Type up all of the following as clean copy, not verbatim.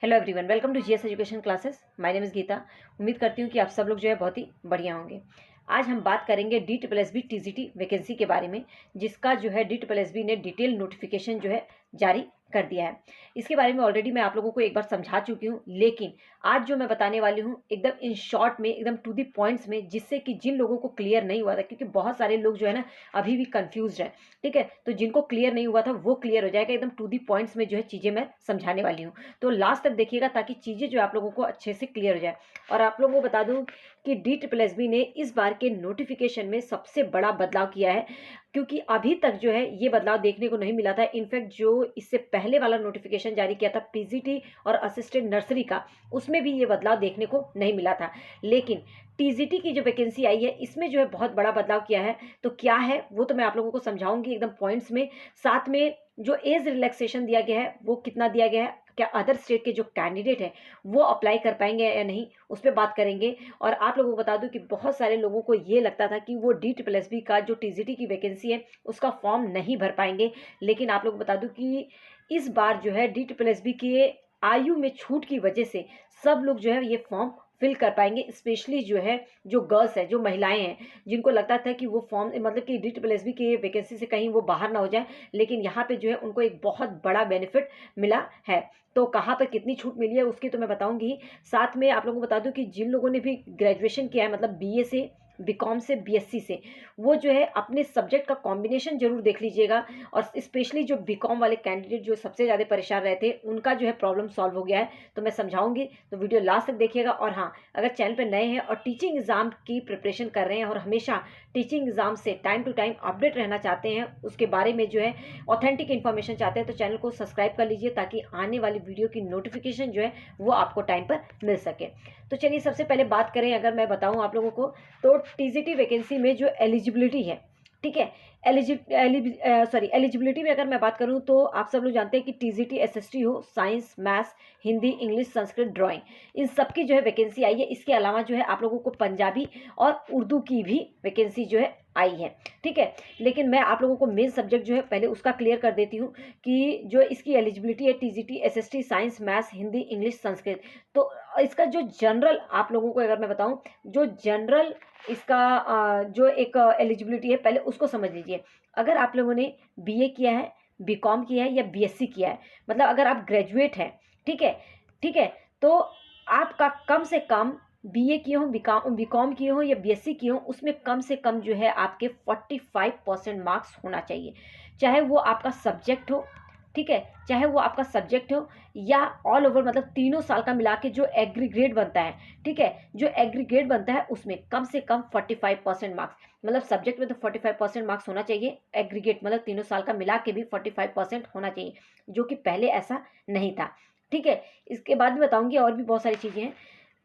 Hello everyone, welcome to GS education classes. My name is Geeta. उम्मीद करती हूँ कि आप सब लोग जो है बहुत ही बढ़िया होंगे। आज हम बात करेंगे DSSB टीजीटी वैकेंसी के बारे में, जिसका जो है DSSB ने डिटेल नोटिफिकेशन जो है जारी कर दिया है। इसके बारे में ऑलरेडी मैं आप लोगों को एक बार समझा चुकी हूँ, लेकिन आज जो मैं बताने वाली हूँ एकदम इन शॉर्ट में, एकदम टू द पॉइंट्स में, जिससे कि जिन लोगों को क्लियर नहीं हुआ था, क्योंकि बहुत सारे लोग जो है ना अभी भी कंफ्यूज है। ठीक है, तो जिनको क्लियर नहीं हुआ था वो क्लियर हो जाएगा। एकदम टू द पॉइंट्स में जो है चीज़ें मैं समझाने वाली हूँ, तो लास्ट तक देखिएगा ताकि चीज़ें जो आप लोगों को अच्छे से क्लियर हो जाए। और आप लोगों को बता दूं कि DSSB ने इस बार के नोटिफिकेशन में सबसे बड़ा बदलाव किया है, क्योंकि अभी तक जो है ये बदलाव देखने को नहीं मिला था। इनफैक्ट जो इससे पहले वाला नोटिफिकेशन जारी किया था पीजीटी और असिस्टेंट नर्सरी का, उसमें भी ये बदलाव देखने को नहीं मिला था। लेकिन टीजीटी की जो वैकेंसी आई है इसमें जो है बहुत बड़ा बदलाव किया है। तो क्या है वो तो मैं आप लोगों को समझाऊंगी एकदम पॉइंट्स में। साथ में जो एज रिलैक्सेशन दिया गया है वो कितना दिया गया है, क्या अदर स्टेट के जो कैंडिडेट हैं वो अप्लाई कर पाएंगे या नहीं, उस पर बात करेंगे। और आप लोगों को बता दूं कि बहुत सारे लोगों को ये लगता था कि वो DSSB का जो टीजीटी की वैकेंसी है उसका फॉर्म नहीं भर पाएंगे, लेकिन आप लोगों को बता दूं कि इस बार जो है DSSB के आयु में छूट की वजह से सब लोग जो है ये फॉर्म फिल कर पाएंगे। स्पेशली जो है जो गर्ल्स है, जो महिलाएं हैं, जिनको लगता था कि वो फॉर्म मतलब कि DSSB की वैकेंसी से कहीं वो बाहर ना हो जाए, लेकिन यहाँ पे जो है उनको एक बहुत बड़ा बेनिफिट मिला है। तो कहाँ पर कितनी छूट मिली है उसकी तो मैं बताऊंगी। साथ में आप लोगों को बता दूं कि जिन लोगों ने भी ग्रेजुएशन किया है, मतलब BA से, बीकॉम से, BSc से, वो जो है अपने सब्जेक्ट का कॉम्बिनेशन जरूर देख लीजिएगा। और स्पेशली जो बीकॉम वाले कैंडिडेट जो सबसे ज़्यादा परेशान रहे थे, उनका जो है प्रॉब्लम सॉल्व हो गया है, तो मैं समझाऊंगी। तो वीडियो लास्ट तक देखिएगा। और हाँ, अगर चैनल पर नए हैं और टीचिंग एग्जाम की प्रिपरेशन कर रहे हैं और हमेशा टीचिंग एग्जाम से टाइम टू टाइम अपडेट रहना चाहते हैं, उसके बारे में जो है ऑथेंटिक इन्फॉर्मेशन चाहते हैं, तो चैनल को सब्सक्राइब कर लीजिए ताकि आने वाली वीडियो की नोटिफिकेशन जो है वो आपको टाइम पर मिल सके। तो चलिए सबसे पहले बात करें, अगर मैं बताऊं आप लोगों को, तो टीजीटी वैकेंसी में जो एलिजिबिलिटी है, ठीक है, एलिजिबिलिटी में अगर मैं बात करूं तो आप सब लोग जानते हैं कि टीजीटी SST हो, science, maths, Hindi, English, Sanskrit, drawing, इन सब की जो है वैकेंसी आई है। इसके अलावा जो है आप लोगों को पंजाबी और उर्दू की भी वैकेंसी जो है आई है। ठीक है, लेकिन मैं आप लोगों को मेन सब्जेक्ट जो है पहले उसका क्लियर कर देती हूँ कि जो इसकी एलिजिबिलिटी है TGT SST science, maths, Hindi, English, Sanskrit. तो इसका जो जनरल आप लोगों को अगर मैं बताऊं, जो जनरल इसका जो एक एलिजिबिलिटी है पहले उसको समझ लीजिए। अगर आप लोगों ने BA किया है, बीकॉम किया है या BSc किया है, मतलब अगर आप ग्रेजुएट हैं, ठीक है, ठीक है, तो आपका कम से कम BA किए हो, बीकॉम किए हो या BSc किए हो, उसमें कम से कम जो है आपके 45% मार्क्स होना चाहिए। चाहे वो आपका सब्जेक्ट हो, ठीक है, चाहे वो आपका सब्जेक्ट हो या ऑल ओवर, मतलब तीनों साल का मिला के जो एग्रीगेट बनता है, ठीक है, जो एग्रीगेट बनता है उसमें कम से कम 45% मार्क्स, मतलब सब्जेक्ट में तो 45% मार्क्स होना चाहिए, एग्रीगेट मतलब तीनों साल का मिला के भी 45% होना चाहिए, जो कि पहले ऐसा नहीं था। ठीक है, इसके बाद भी बताऊंगी, और भी बहुत सारी चीज़ें हैं।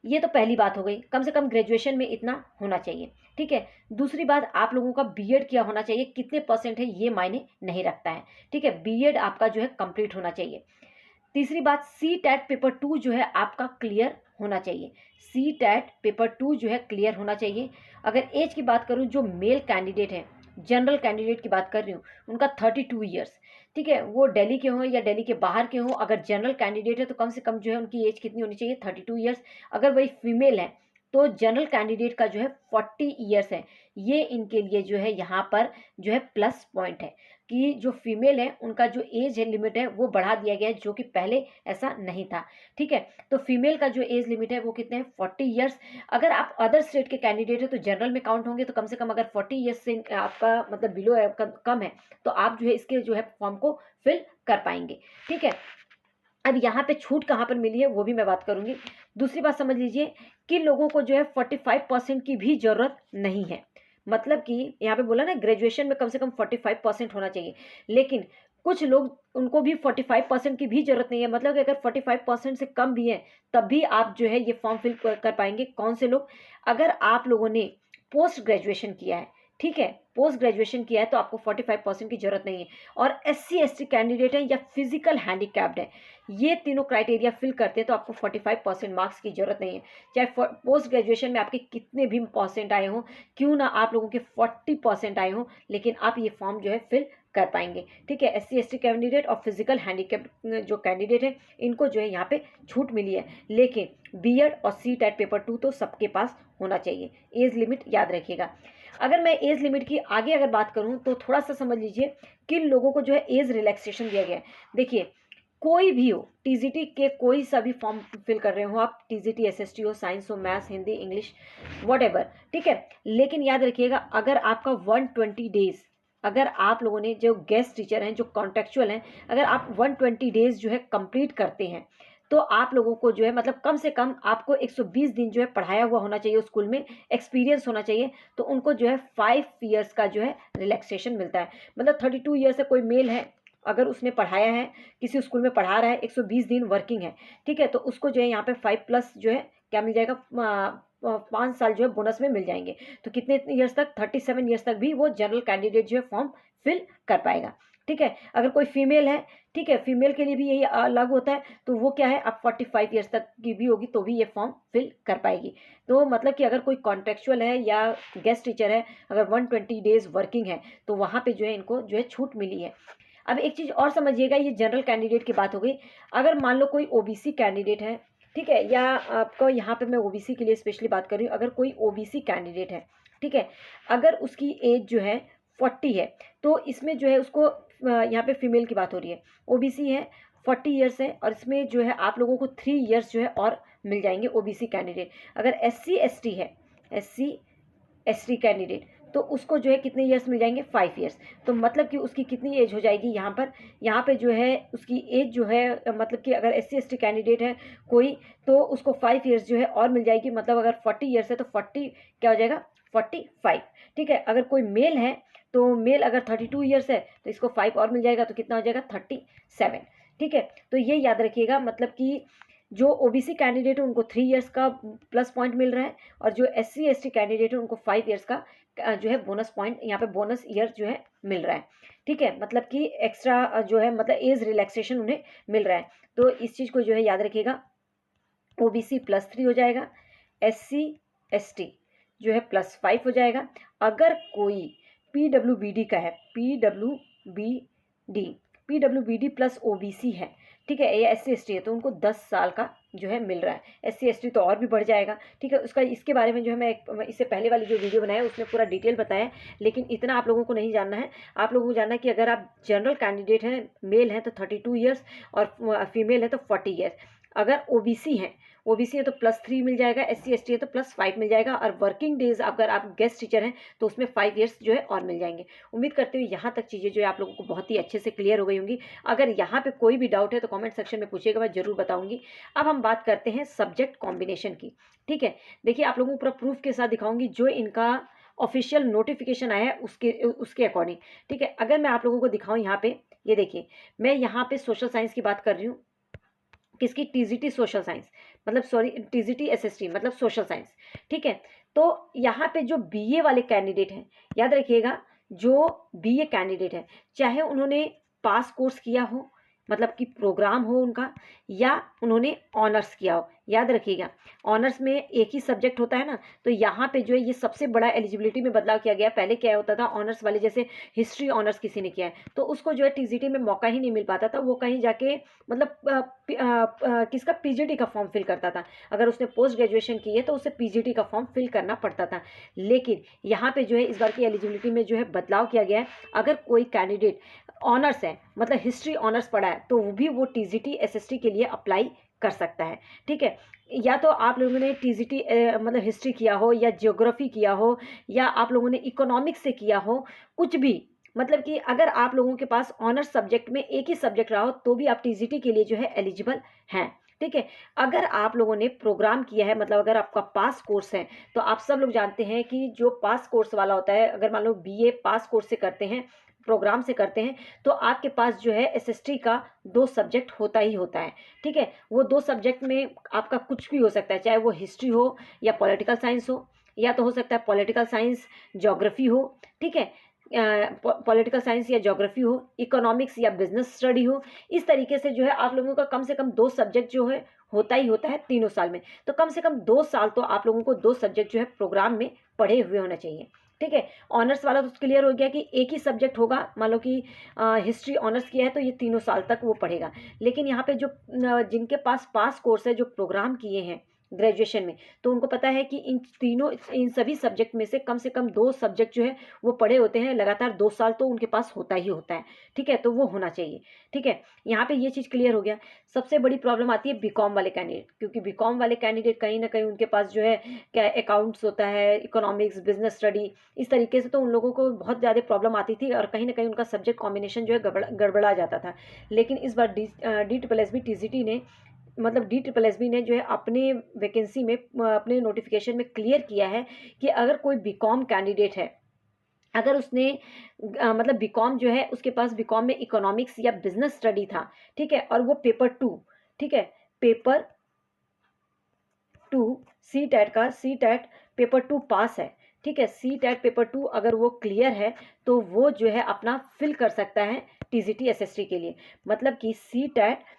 ये तो पहली बात हो गई, कम से कम ग्रेजुएशन में इतना होना चाहिए। ठीक है, दूसरी बात, आप लोगों का बीएड किया होना चाहिए। कितने परसेंट है ये मायने नहीं रखता है, ठीक है, बीएड आपका जो है कंप्लीट होना चाहिए। तीसरी बात, CTET पेपर 2 जो है आपका क्लियर होना चाहिए। CTET पेपर 2 जो है क्लियर होना चाहिए। अगर एज की बात करूं, जो मेल कैंडिडेट है, जनरल कैंडिडेट की बात कर रही हूँ, उनका 32 ईयर्स, ठीक है, वो दिल्ली के हों या दिल्ली के बाहर के हों, अगर जनरल कैंडिडेट है तो कम से कम जो है उनकी एज कितनी होनी चाहिए, 32 ईयर्स। अगर वही फीमेल है तो जनरल कैंडिडेट का जो है 40 ईयर्स है। ये इनके लिए जो है यहाँ पर जो है प्लस पॉइंट है कि जो फीमेल है उनका जो एज लिमिट है वो बढ़ा दिया गया है, जो कि पहले ऐसा नहीं था। ठीक है, तो फीमेल का जो एज लिमिट है वो कितने हैं, 40 ईयर्स। अगर आप अदर स्टेट के कैंडिडेट है तो जनरल में काउंट होंगे, तो कम से कम अगर 40 ईयर्स से आपका मतलब बिलो है, कम है, तो आप जो है इसके जो है फॉर्म को फिल कर पाएंगे। ठीक है, अब यहाँ पे छूट कहाँ पर मिली है वो भी मैं बात करूंगी। दूसरी बात समझ लीजिए कि लोगों को जो है 45% की भी जरूरत नहीं है, मतलब कि यहाँ पे बोला ना ग्रेजुएशन में कम से कम 45% होना चाहिए, लेकिन कुछ लोग, उनको भी 45% की भी जरूरत नहीं है, मतलब कि अगर 45% से कम भी है तब भी आप जो है ये फॉर्म फिल कर पाएंगे। कौन से लोग, अगर आप लोगों ने पोस्ट ग्रेजुएशन किया है, ठीक है, पोस्ट ग्रेजुएशन किया है तो आपको 45% की जरूरत नहीं है। और SC ST कैंडिडेट है या फिजिकल हैंडीकैप्ड है, ये तीनों क्राइटेरिया फिल करते हैं तो आपको 45% मार्क्स की जरूरत नहीं है। चाहे पोस्ट ग्रेजुएशन में आपके कितने भी परसेंट आए हों, क्यों ना आप लोगों के 40% आए हों, लेकिन आप ये फॉर्म जो है फिल कर पाएंगे। ठीक है, SC ST कैंडिडेट और फिजिकल हैंडीकैप जो कैंडिडेट है इनको जो है यहाँ पे छूट मिली है, लेकिन बीएड और CTET पेपर 2 तो सबके पास होना चाहिए। एज लिमिट याद रखिएगा। अगर मैं एज लिमिट की आगे अगर बात करूँ तो थोड़ा सा समझ लीजिए किन लोगों को जो है एज रिलैक्सेशन दिया गया है। देखिए, कोई भी हो, TGT के कोई सा भी फॉर्म फिल कर रहे हो आप, TGT SST हो, साइंस हो, मैथ्स, हिंदी, इंग्लिश, व्हाटएवर, ठीक है, लेकिन याद रखिएगा अगर आपका 120 डेज, अगर आप लोगों ने जो गेस्ट टीचर हैं, जो कॉन्ट्रेक्चुअल हैं, अगर आप 120 डेज जो है कंप्लीट करते हैं तो आप लोगों को जो है मतलब कम से कम आपको 120 दिन जो है पढ़ाया हुआ होना चाहिए, उस स्कूल में एक्सपीरियंस होना चाहिए, तो उनको जो है 5 ईयर्स का जो है रिलैक्सेशन मिलता है। मतलब 32 ईयर से कोई मेल है, अगर उसने पढ़ाया है, किसी स्कूल में पढ़ा रहा है, 120 दिन वर्किंग है, ठीक है, तो उसको जो है यहाँ पे 5+ जो है क्या मिल जाएगा, 5 साल जो है बोनस में मिल जाएंगे। तो कितने ईयर्स तक, 37 ईयर्स तक भी वो जनरल कैंडिडेट जो है फॉर्म फिल कर पाएगा। ठीक है, अगर कोई फीमेल है, ठीक है, फीमेल के लिए भी यही लागू होता है, तो वो क्या है, अब 45 ईयर्स तक की भी होगी तो भी ये फॉर्म फिल कर पाएगी। तो मतलब कि अगर कोई कॉन्ट्रेक्चुअल है या गेस्ट टीचर है, अगर 120 डेज वर्किंग है तो वहाँ पे जो है इनको जो है छूट मिली है। अब एक चीज़ और समझिएगा, ये जनरल कैंडिडेट की बात हो गई। अगर मान लो कोई OBC कैंडिडेट है, ठीक है, या आपको यहाँ पे मैं OBC के लिए स्पेशली बात कर रही हूँ, अगर कोई OBC कैंडिडेट है, ठीक है, अगर उसकी एज जो है 40 है, तो इसमें जो है उसको यहाँ पे फीमेल की बात हो रही है, OBC है, 40 ईयर्स है, और इसमें जो है आप लोगों को 3 ईयर्स जो है और मिल जाएंगे OBC कैंडिडेट। अगर SC ST है, SC ST कैंडिडेट, तो उसको जो है कितने ईयर्स मिल जाएंगे, 5 ईयर्स। तो मतलब कि उसकी कितनी एज हो जाएगी यहाँ पे जो है उसकी एज जो है, मतलब कि अगर SC ST कैंडिडेट है कोई, तो उसको 5 ईयर्स जो है और मिल जाएगी। मतलब अगर 40 ईयर्स है तो 40 क्या हो जाएगा, 45। ठीक है, अगर कोई मेल है तो मेल अगर 32 ईयर्स है तो इसको 5 और मिल जाएगा, तो कितना हो जाएगा, 37। ठीक है, तो ये याद रखिएगा, मतलब कि जो OBC कैंडिडेट है उनको 3 ईयर्स का प्लस पॉइंट मिल रहा है, और जो SC ST कैंडिडेट है उनको 5 ईयर्स का जो है बोनस पॉइंट, यहाँ पे बोनस ईयर जो है मिल रहा है। ठीक है, मतलब कि एक्स्ट्रा जो है मतलब एज रिलैक्सेशन उन्हें मिल रहा है। तो इस चीज़ को जो है याद रखिएगा, OBC +3 हो जाएगा, SC ST जो है +5 हो जाएगा। अगर कोई PWBD का है, PWBD प्लस OBC है, ठीक है, या SC ST है, तो उनको 10 साल का जो है मिल रहा है। SC ST तो और भी बढ़ जाएगा। ठीक है, उसका इसके बारे में जो है मैं इससे पहले वाली जो वीडियो बनाया उसमें पूरा डिटेल बताया, लेकिन इतना आप लोगों को नहीं जानना है। आप लोगों को जानना है कि अगर आप जनरल कैंडिडेट हैं, मेल हैं तो 32 ईयर्स, और फीमेल है तो 40 ईयर्स। अगर OBC है तो +3 मिल जाएगा, SC ST है तो +5 मिल जाएगा, और वर्किंग डेज अगर आप गेस्ट टीचर हैं तो उसमें 5 ईयर्स जो है और मिल जाएंगे। उम्मीद करते हुए यहाँ तक चीज़ें जो है आप लोगों को बहुत ही अच्छे से क्लियर हो गई होंगी। अगर यहाँ पे कोई भी डाउट है तो कमेंट सेक्शन में पूछिएगा, मैं जरूर बताऊँगी। अब हम बात करते हैं सब्जेक्ट कॉम्बिनेशन की। ठीक है, देखिए आप लोगों को पूरा प्रूफ के साथ दिखाऊंगी, जो इनका ऑफिशियल नोटिफिकेशन आया है उसके अकॉर्डिंग। ठीक है, अगर मैं आप लोगों को दिखाऊँ यहाँ पे, ये देखिए, मैं यहाँ पे सोशल साइंस की बात कर रही हूँ, किसकी, TGT सोशल साइंस, मतलब सॉरी TGT SST मतलब सोशल साइंस। ठीक है, तो यहाँ पे जो BA वाले कैंडिडेट हैं, याद रखिएगा, जो BA कैंडिडेट है, चाहे उन्होंने पास कोर्स किया हो, मतलब कि प्रोग्राम हो उनका, या उन्होंने ऑनर्स किया हो, याद रखिएगा ऑनर्स में एक ही सब्जेक्ट होता है ना, तो यहाँ पे जो है ये सबसे बड़ा एलिजिबिलिटी में बदलाव किया गया। पहले क्या होता था, ऑनर्स वाले जैसे हिस्ट्री ऑनर्स किसी ने किया है तो उसको जो है TGT में मौका ही नहीं मिल पाता था, वो कहीं जाके मतलब किसका, PGT का फॉर्म फिल करता था। अगर उसने पोस्ट ग्रेजुएशन की है तो उसे PGT का फॉर्म फिल करना पड़ता था। लेकिन यहाँ पे जो है इस बार की एलिजिबिलिटी में जो है बदलाव किया गया है। अगर कोई कैंडिडेट ऑनर्स है, मतलब हिस्ट्री ऑनर्स पढ़ा है, तो वो TGT SST के लिए अप्लाई कर सकता है। ठीक है, या तो आप लोगों ने TGT मतलब हिस्ट्री किया हो, या ज्योग्राफी किया हो, या आप लोगों ने इकोनॉमिक्स से किया हो, कुछ भी, मतलब कि अगर आप लोगों के पास ऑनर्स सब्जेक्ट में एक ही सब्जेक्ट रहा हो तो भी आप TGT के लिए जो है एलिजिबल हैं। ठीक है, अगर आप लोगों ने प्रोग्राम किया है, मतलब अगर आपका पास कोर्स है, तो आप सब लोग जानते हैं कि जो पास कोर्स वाला होता है, अगर मान लो BA पास कोर्स से करते हैं, प्रोग्राम से करते हैं, तो आपके पास जो है SST का 2 सब्जेक्ट होता ही होता है। ठीक है, वो 2 सब्जेक्ट में आपका कुछ भी हो सकता है, चाहे वो हिस्ट्री हो या पॉलिटिकल साइंस हो, या तो हो सकता है पॉलिटिकल साइंस ज्योग्राफी हो। ठीक है, पॉलिटिकल साइंस या ज्योग्राफी हो, इकोनॉमिक्स या बिजनेस स्टडी हो। इस तरीके से जो है आप लोगों का कम से कम 2 सब्जेक्ट जो है होता ही होता है तीनों साल में। तो कम से कम 2 साल तो आप लोगों को 2 सब्जेक्ट जो है प्रोग्राम में पढ़े हुए होना चाहिए। ठीक है। ऑनर्स वाला तो क्लियर हो गया कि एक ही सब्जेक्ट होगा, मान लो कि हिस्ट्री ऑनर्स किया है तो ये 3 साल तक वो पढ़ेगा। लेकिन यहाँ पे जो जिनके पास कोर्स है, जो प्रोग्राम किए हैं ग्रेजुएशन में, तो उनको पता है कि इन सभी सब्जेक्ट में से कम 2 सब्जेक्ट जो है वो पढ़े होते हैं लगातार 2 साल, तो उनके पास होता ही होता है। ठीक है, तो वो होना चाहिए। ठीक है, यहाँ पे ये चीज़ क्लियर हो गया। सबसे बड़ी प्रॉब्लम आती है बीकॉम वाले कैंडिडेट, क्योंकि बीकॉम वाले कैंडिडेट कहीं ना कहीं उनके पास जो है क्या अकाउंट्स होता है, इकोनॉमिक्स, बिजनेस स्टडी, इस तरीके से तो उन लोगों को बहुत ज़्यादा प्रॉब्लम आती थी और कहीं ना कहीं उनका सब्जेक्ट कॉम्बिनेशन जो है गड़बड़ा जाता था। लेकिन इस बार DSSB TCT ने, मतलब DSSB ने जो है अपने वैकेंसी में, अपने नोटिफिकेशन में क्लियर किया है कि अगर कोई बीकॉम कैंडिडेट है, अगर उसने मतलब बीकॉम जो है उसके पास बीकॉम में इकोनॉमिक्स या बिजनेस स्टडी था, ठीक है, और वो पेपर 2, ठीक है, पेपर 2 CTET पेपर 2 पास है, ठीक है, CTET पेपर 2 अगर वो क्लियर है तो वो जो है अपना फिल कर सकता है TGT SST के लिए। मतलब कि CTET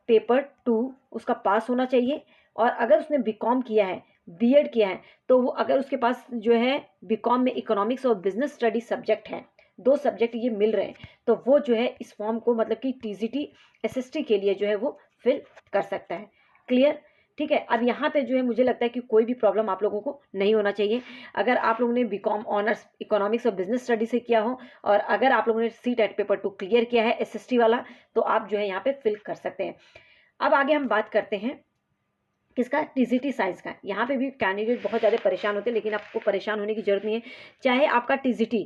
पेपर 2 उसका पास होना चाहिए, और अगर उसने बीकॉम किया है, बीएड किया है, तो वो अगर उसके पास जो है बीकॉम में इकोनॉमिक्स और बिजनेस स्टडी सब्जेक्ट हैं, 2 सब्जेक्ट ये मिल रहे हैं, तो वो जो है इस फॉर्म को, मतलब कि TGT SST के लिए जो है वो फिल कर सकता है। क्लियर? ठीक है। अब यहाँ पे जो है मुझे लगता है कि कोई भी प्रॉब्लम आप लोगों को नहीं होना चाहिए। अगर आप लोगों ने बीकॉम ऑनर्स इकोनॉमिक्स और बिजनेस स्टडी से किया हो, और अगर आप लोगों ने CTET पेपर 2 क्लियर किया है SST वाला, तो आप जो है यहाँ पे फिल कर सकते हैं। अब आगे हम बात करते हैं किसका, TGT साइंस का। यहाँ पे भी कैंडिडेट बहुत ज़्यादा परेशान होते हैं, लेकिन आपको परेशान होने की जरूरत नहीं है। चाहे आपका TGT,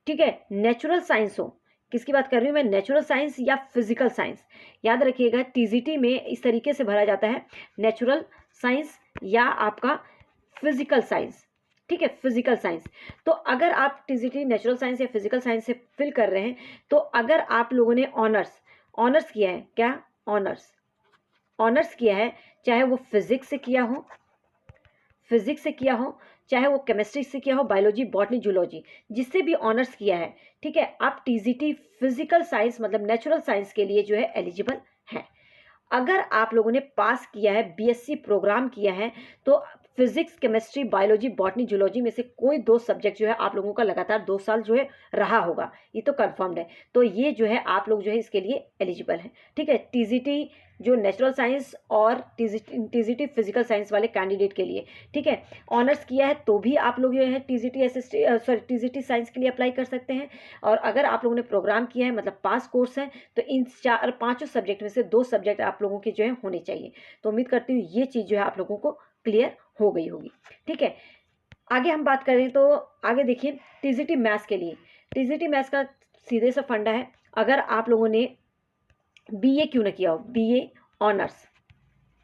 ठीक है, नेचुरल साइंस हो, किसकी बात कर रही हूँ मैं, नेचुरल साइंस या फिजिकल साइंस। याद रखिएगा TGT में इस तरीके से भरा जाता है, नेचुरल साइंस या आपका फिजिकल साइंस, ठीक है, फिजिकल साइंस। तो अगर आप TGT नेचुरल साइंस या फिजिकल साइंस से फिल कर रहे हैं, तो अगर आप लोगों ने ऑनर्स किया है, क्या ऑनर्स किया है, चाहे वो फिजिक्स से किया हो, चाहे वो केमिस्ट्री से किया हो, बायोलॉजी, बॉटनी, जूलॉजी, जिससे भी ऑनर्स किया है, ठीक है, आप TGT फिजिकल साइंस मतलब नेचुरल साइंस के लिए जो है एलिजिबल हैं। अगर आप लोगों ने पास किया है, BSc प्रोग्राम किया है, तो physics, chemistry, biology, botany, zoology में से कोई 2 सब्जेक्ट जो है आप लोगों का लगातार 2 साल जो है रहा होगा, ये तो कंफर्म्ड है। तो ये जो है आप लोग जो है इसके लिए एलिजिबल हैं। ठीक है, TGT जो नेचुरल साइंस और TGT फिजिकल साइंस वाले कैंडिडेट के लिए, ठीक है, ऑनर्स किया है तो भी आप लोग जो है TGT साइंस के लिए अप्लाई कर सकते हैं। और अगर आप लोगों ने प्रोग्राम किया है, मतलब पास कोर्स है, तो इन 4-5 सब्जेक्ट में से 2 सब्जेक्ट आप लोगों के जो है होने चाहिए। तो उम्मीद करती हूँ ये चीज़ जो है आप लोगों को क्लियर हो गई होगी। ठीक है, आगे हम बात करें तो आगे देखिए TGT मैथ्स के लिए। TGT मैथ्स का सीधे सा फंडा है, अगर आप लोगों ने BA क्यों ना किया हो, BA ऑनर्स,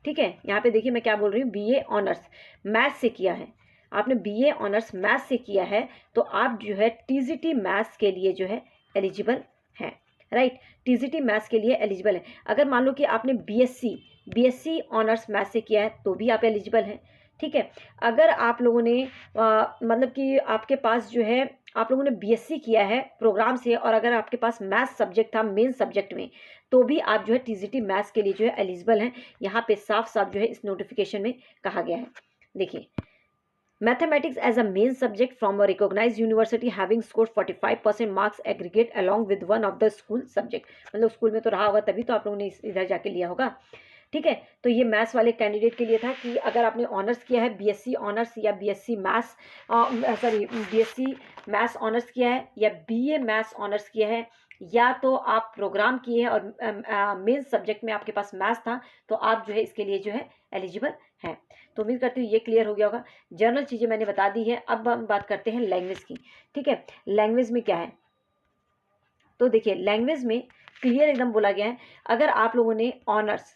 ठीक है, यहाँ पे देखिए मैं क्या बोल रही हूँ, BA ऑनर्स मैथ्स से किया है, आपने BA ऑनर्स मैथ्स से किया है, तो आप जो है TGT मैथ्स के लिए जो है एलिजिबल हैं, राइट, TGT मैथ्स के लिए एलिजिबल है। अगर मान लो कि आपने BSc ऑनर्स मैथ्स से किया है तो भी आप एलिजिबल हैं। ठीक है, अगर आप लोगों ने मतलब कि आपके पास जो है आप लोगों ने BSc किया है प्रोग्राम से, और अगर आपके पास मैथ्स सब्जेक्ट था मेन सब्जेक्ट में, तो भी आप जो है TGT मैथ्स के लिए जो है एलिजिबल हैं। यहाँ पे साफ साफ जो है इस नोटिफिकेशन में कहा गया है। देखिए, mathematics as a main subject from a recognised university having scored 45% marks aggregate along with one of the school subject, मतलब स्कूल में तो रहा होगा तभी तो आप लोगों ने इधर जाके लिया होगा। ठीक है, तो ये मैथ्स वाले कैंडिडेट के लिए था कि अगर आपने ऑनर्स किया है BSc ऑनर्स या BSc मैथ्स ऑनर्स किया है, या BA मैथ्स ऑनर्स किया है, या तो आप प्रोग्राम किए हैं और मेन सब्जेक्ट में आपके पास मैथ्स था, तो आप जो है इसके लिए जो है एलिजिबल हैं। तो उम्मीद करती हूँ ये क्लियर हो गया होगा। जनरल चीज़ें मैंने बता दी है। अब हम बात करते हैं लैंग्वेज की। ठीक है, लैंग्वेज में क्या है, तो देखिए लैंग्वेज में क्लियर एकदम बोला गया है, अगर आप लोगों ने ऑनर्स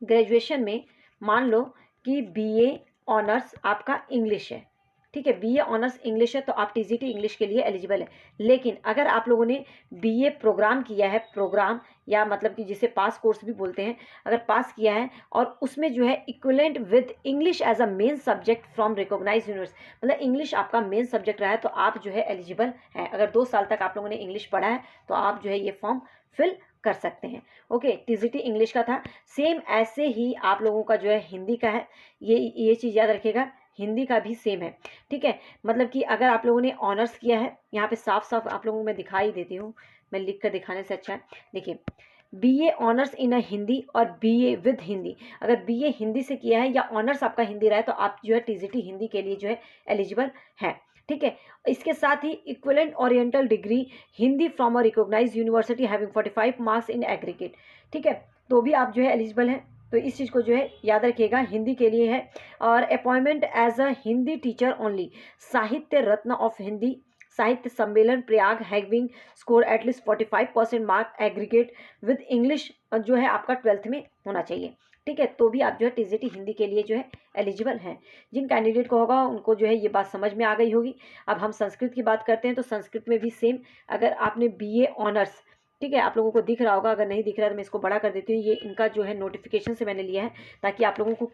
ग्रेजुएशन में मान लो कि BA ऑनर्स आपका इंग्लिश है, ठीक है, BA ऑनर्स इंग्लिश है, तो आप TGT इंग्लिश के लिए एलिजिबल है। लेकिन अगर आप लोगों ने BA प्रोग्राम किया है, प्रोग्राम या मतलब कि जिसे पास कोर्स भी बोलते हैं, अगर पास किया है और उसमें जो है equivalent with English as a main subject from recognised university, मतलब इंग्लिश आपका मेन सब्जेक्ट रहा है, तो आप जो है एलिजिबल हैं। अगर 2 साल तक आप लोगों ने इंग्लिश पढ़ा है तो आप जो है ये फॉर्म फिल कर सकते हैं। ओके, TGT इंग्लिश का था। सेम ऐसे ही आप लोगों का जो है हिंदी का है, ये चीज़ याद रखिएगा, हिंदी का भी सेम है, ठीक है। मतलब कि अगर आप लोगों ने ऑनर्स किया है, यहाँ पे साफ साफ आप लोगों को मैं दिखा ही देती हूँ, मैं लिख कर दिखाने से अच्छा है। देखिए, बीए ऑनर्स इन अ हिंदी और बीए विद हिंदी, अगर बीए हिंदी से किया है या ऑनर्स आपका हिंदी रहा है तो आप जो है टीजीटी हिंदी के लिए जो है एलिजिबल हैं, ठीक है। इसके साथ ही equivalent oriental degree Hindi from a recognised university having 45 marks in aggregate, ठीक है, तो भी आप जो है एलिजिबल हैं। तो इस चीज़ को जो है याद रखिएगा, हिंदी के लिए है। और appointment as a Hindi teacher only, Sahitya Ratna of Hindi Sahitya Sammelan Prayag having score at least 45% mark aggregate with English जो है आपका 12th में होना चाहिए, ठीक है। तो भी आप जो है टीजीटी हिंदी के लिए जो है एलिजिबल हैं। जिन कैंडिडेट को होगा उनको जो है ये बात समझ में आ गई होगी। अब हम संस्कृत की बात करते हैं, तो संस्कृत में भी सेम, अगर आपने बीए ऑनर्स, ठीक है, आप लोगों को दिख रहा होगा, अगर नहीं दिख रहा है तो मैं इसको बड़ा कर देती हूँ। ये इनका जो है नोटिफिकेशन से मैंने लिया है ताकि आप लोगों को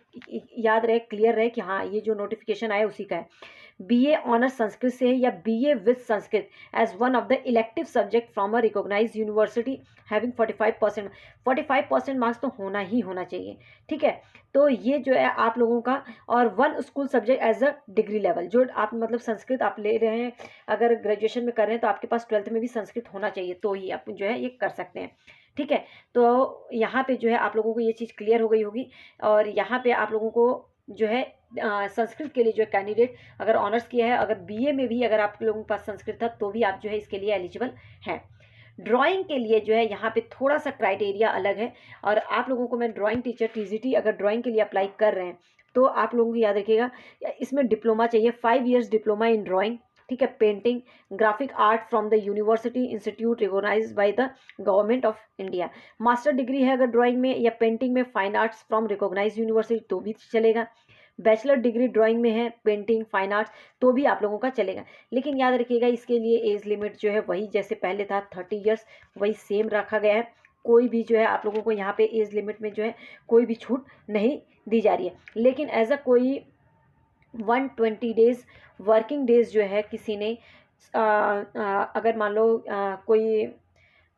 याद रहे, क्लियर रहे कि हाँ ये जो नोटिफिकेशन आया उसी का है। बीए ऑनर्स संस्कृत से है या BA with Sanskrit as one of the elective subject from a recognised university having 45% marks तो होना ही होना चाहिए, ठीक है। तो ये जो है आप लोगों का, और one school subject as a degree level, जो आप मतलब संस्कृत आप ले रहे हैं, अगर ग्रेजुएशन में कर रहे हैं तो आपके पास 12th में भी संस्कृत होना चाहिए, तो ही आप जो है ये कर सकते हैं, ठीक है। तो यहाँ पे जो है आप लोगों को ये चीज़ क्लियर हो गई होगी। और यहाँ पे आप लोगों को जो है संस्कृत के लिए जो कैंडिडेट अगर ऑनर्स किया है, अगर बीए में भी अगर आप लोगों के पास संस्कृत था तो भी आप जो है इसके लिए एलिजिबल हैं। ड्राइंग के लिए जो है यहाँ पे थोड़ा सा क्राइटेरिया अलग है, और आप लोगों को मैं ड्राइंग टीचर टीजीटी अगर ड्राइंग के लिए अप्लाई कर रहे हैं तो आप लोगों को याद रखिएगा, इसमें डिप्लोमा चाहिए, 5 years डिप्लोमा इन ड्राइंग, ठीक है, painting, graphic art from the university institute recognised by the government of India. Master degree है अगर ड्राइंग में या पेंटिंग में, fine arts from recognised university तो भी चलेगा। बैचलर डिग्री ड्राइंग में है, पेंटिंग, फाइन आर्ट्स तो भी आप लोगों का चलेगा। लेकिन याद रखिएगा इसके लिए एज लिमिट जो है वही जैसे पहले था 30 years वही सेम रखा गया है। कोई भी जो है आप लोगों को यहाँ पे एज लिमिट में जो है कोई भी छूट नहीं दी जा रही है। लेकिन एज अ कोई 120 डेज वर्किंग डेज जो है किसी ने अगर मान लो कोई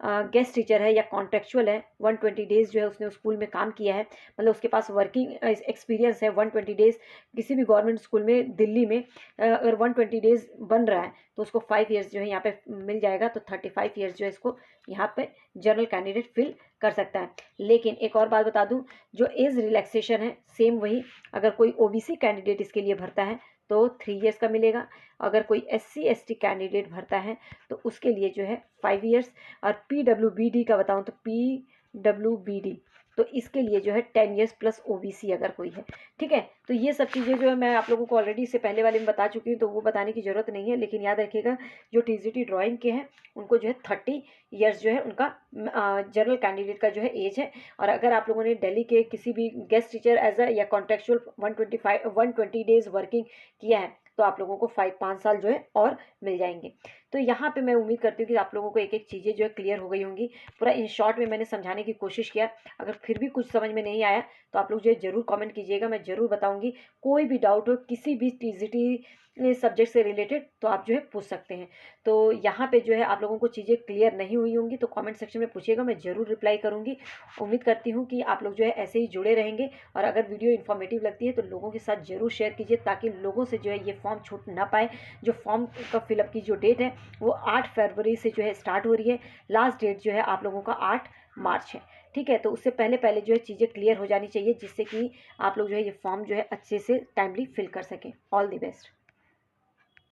गेस्ट टीचर है या कॉन्ट्रेक्चुअल है, 120 डेज जो है उसने उस स्कूल में काम किया है, मतलब उसके पास वर्किंग एक्सपीरियंस है 120 डेज किसी भी गवर्नमेंट स्कूल में दिल्ली में, अगर 120 डेज बन रहा है तो उसको 5 years जो है यहाँ पे मिल जाएगा। तो 35 years जो है इसको यहाँ पे जनरल कैंडिडेट फिल कर सकता है। लेकिन एक और बात बता दूँ, जो एज रिलैक्सेशन है सेम वही, अगर कोई ओबीसी कैंडिडेट इसके लिए भरता है तो 3 years का मिलेगा, अगर कोई SC ST कैंडिडेट भरता है तो उसके लिए जो है 5 years। और PWBD का बताऊं तो PWBD तो इसके लिए जो है 10 years प्लस OBC अगर कोई है, ठीक है। तो ये सब चीज़ें जो है मैं आप लोगों को ऑलरेडी इससे पहले वाले में बता चुकी हूँ, तो वो बताने की ज़रूरत नहीं है। लेकिन याद रखिएगा जो टीजीटी ड्राइंग के हैं उनको जो है 30 years जो है उनका जनरल कैंडिडेट का जो है एज है। और अगर आप लोगों ने दिल्ली के किसी भी गेस्ट टीचर एज अ या कॉन्ट्रेक्चुअल 120 डेज वर्किंग किया है तो आप लोगों को 5 साल जो है और मिल जाएंगे। तो यहाँ पे मैं उम्मीद करती हूँ कि आप लोगों को एक एक चीज़ें जो है क्लियर हो गई होंगी। पूरा इन शॉर्ट में मैंने समझाने की कोशिश किया। अगर फिर भी कुछ समझ में नहीं आया तो आप लोग जो है ज़रूर कमेंट कीजिएगा, मैं ज़रूर बताऊँगी। कोई भी डाउट हो किसी भी टीजीटी सब्जेक्ट से रिलेटेड तो आप जो है पूछ सकते हैं। तो यहाँ पे जो है आप लोगों को चीज़ें क्लियर नहीं हुई होंगी तो कमेंट सेक्शन में पूछिएगा, मैं ज़रूर रिप्लाई करूँगी। उम्मीद करती हूँ कि आप लोग जो है ऐसे ही जुड़े रहेंगे। और अगर वीडियो इन्फॉर्मेटिव लगती है तो लोगों के साथ ज़रूर शेयर कीजिए ताकि लोगों से जो है ये फॉर्म छूट ना पाए। जो फॉर्म का फिलअप की जो डेट है वो 8 फरवरी से जो है स्टार्ट हो रही है, लास्ट डेट जो है आप लोगों का 8 मार्च है, ठीक है। तो उससे पहले पहले जो है चीज़ें क्लियर हो जानी चाहिए जिससे कि आप लोग जो है ये फॉर्म जो है अच्छे से टाइमली फिल कर सकें। All the best.